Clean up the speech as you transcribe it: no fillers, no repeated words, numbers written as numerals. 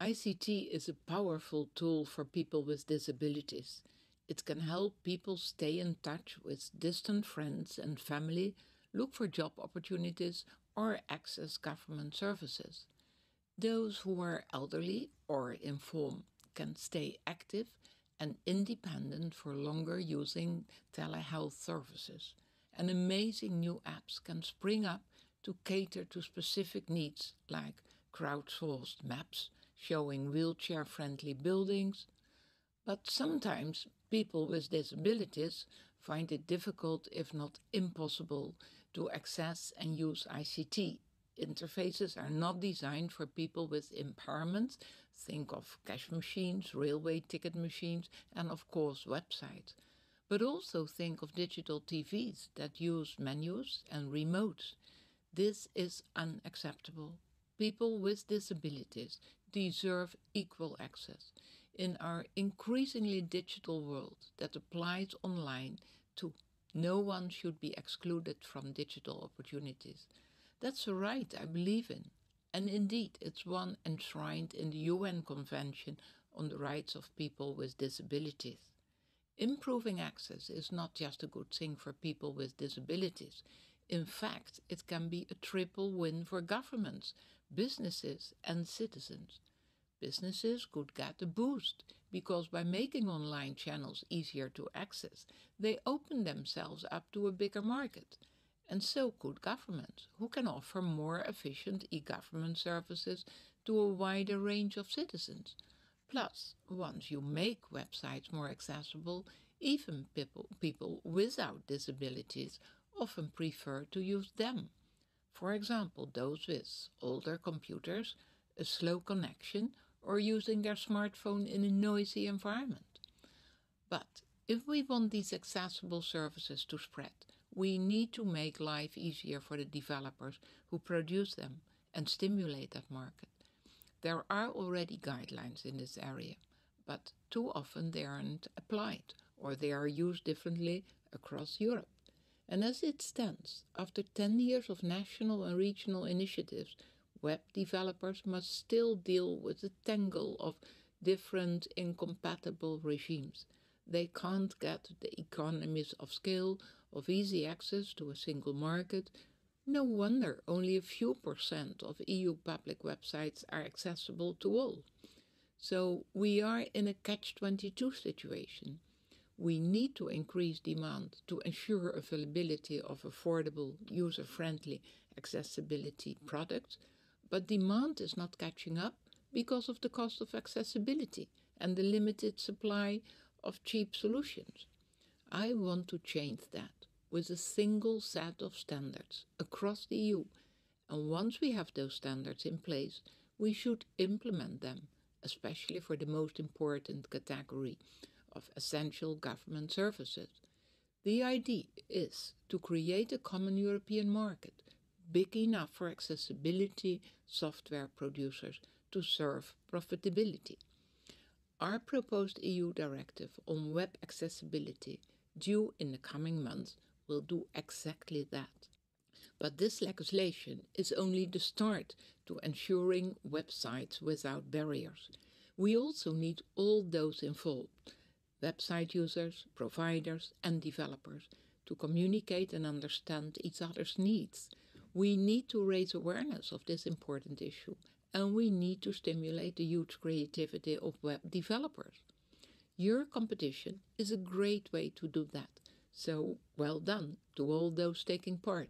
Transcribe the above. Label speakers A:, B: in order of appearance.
A: ICT is a powerful tool for people with disabilities. It can help people stay in touch with distant friends and family, look for job opportunities, or access government services. Those who are elderly or infirm can stay active and independent for longer using telehealth services. And amazing new apps can spring up to cater to specific needs like crowdsourced maps showing wheelchair-friendly buildings. But sometimes people with disabilities find it difficult, if not impossible, to access and use ICT. Interfaces are not designed for people with impairments. Think of cash machines, railway ticket machines, and of course websites. But also think of digital TVs that use menus and remotes. This is unacceptable. People with disabilities deserve equal access. In our increasingly digital world that applies online too, no one should be excluded from digital opportunities. That's a right I believe in. And indeed, it's one enshrined in the UN Convention on the Rights of People with Disabilities. Improving access is not just a good thing for people with disabilities. In fact, it can be a triple win for governments, businesses and citizens. Businesses could get a boost because by making online channels easier to access, they open themselves up to a bigger market. And so could governments, who can offer more efficient e-government services to a wider range of citizens. Plus, once you make websites more accessible, even people without disabilities often prefer to use them. For example, those with older computers, a slow connection, or using their smartphone in a noisy environment. But if we want these accessible services to spread, we need to make life easier for the developers who produce them and stimulate that market. There are already guidelines in this area, but too often they aren't applied or they are used differently across Europe. And as it stands, after 10 years of national and regional initiatives, web developers must still deal with the tangle of different incompatible regimes. They can't get the economies of scale of easy access to a single market. No wonder only a few % of EU public websites are accessible to all. So we are in a catch-22 situation. We need to increase demand to ensure availability of affordable, user-friendly accessibility products, but demand is not catching up because of the cost of accessibility and the limited supply of cheap solutions. I want to change that with a single set of standards across the EU, and once we have those standards in place, we should implement them, especially for the most important category of essential government services. The idea is to create a common European market, big enough for accessibility software producers to serve profitability. Our proposed EU directive on web accessibility, due in the coming months, will do exactly that. But this legislation is only the start to ensuring websites without barriers. We also need all those involved, website users, providers and developers, to communicate and understand each other's needs. We need to raise awareness of this important issue, and we need to stimulate the huge creativity of web developers. Your competition is a great way to do that, so well done to all those taking part.